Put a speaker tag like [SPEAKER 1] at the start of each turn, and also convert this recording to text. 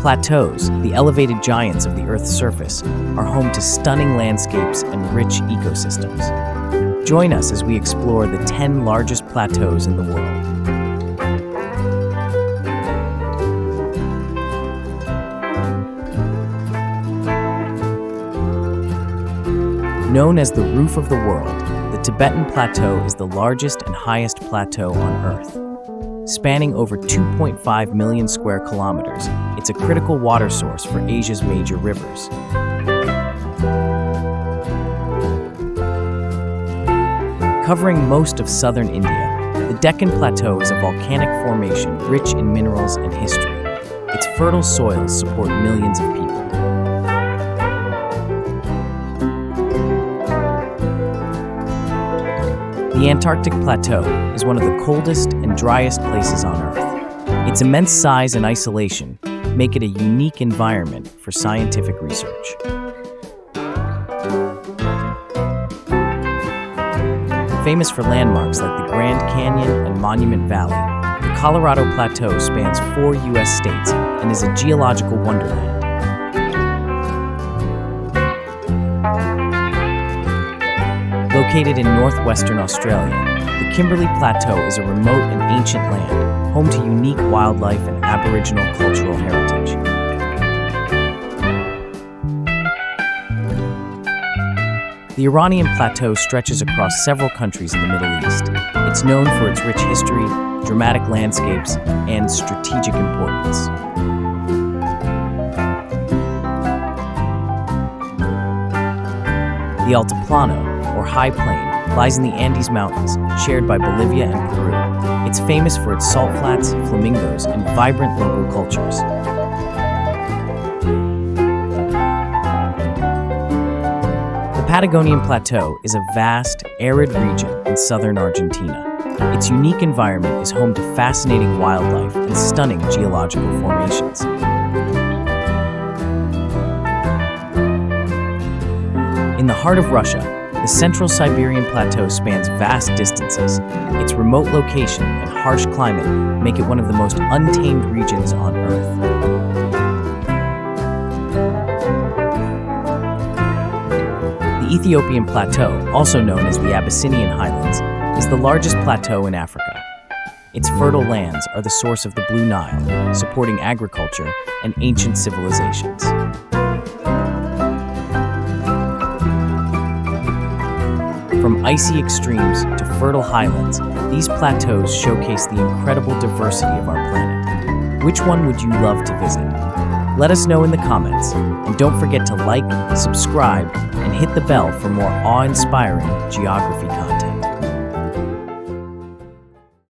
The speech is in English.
[SPEAKER 1] Plateaus, the elevated giants of the Earth's surface, are home to stunning landscapes and rich ecosystems. Join us as we explore the 10 largest plateaus in the world. Known as the roof of the world, the Tibetan Plateau is the largest and highest plateau on Earth. Spanning over 2.5 million square kilometers, it's a critical water source for Asia's major rivers. Covering most of southern India, the Deccan Plateau is a volcanic formation rich in minerals and history. Its fertile soils support millions of people. The Antarctic Plateau is one of the coldest and driest places on Earth. Its immense size and isolation make it a unique environment for scientific research. Famous for landmarks like the Grand Canyon and Monument Valley, the Colorado Plateau spans 4 U.S. states and is a geological wonderland. Located in northwestern Australia, the Kimberley Plateau is a remote and ancient land, home to unique wildlife and Aboriginal cultural heritage. The Iranian Plateau stretches across several countries in the Middle East. It's known for its rich history, dramatic landscapes, and strategic importance. The Altiplano, or high plain, lies in the Andes Mountains, shared by Bolivia and Peru. It's famous for its salt flats, flamingos, and vibrant local cultures. The Patagonian Plateau is a vast, arid region in southern Argentina. Its unique environment is home to fascinating wildlife and stunning geological formations. In the heart of Russia, the Central Siberian Plateau spans vast distances. Its remote location and harsh climate make it one of the most untamed regions on Earth. The Ethiopian Plateau, also known as the Abyssinian Highlands, is the largest plateau in Africa. Its fertile lands are the source of the Blue Nile, supporting agriculture and ancient civilizations. From icy extremes to fertile highlands, these plateaus showcase the incredible diversity of our planet. Which one would you love to visit? Let us know in the comments, and don't forget to like, subscribe, and hit the bell for more awe-inspiring geography content.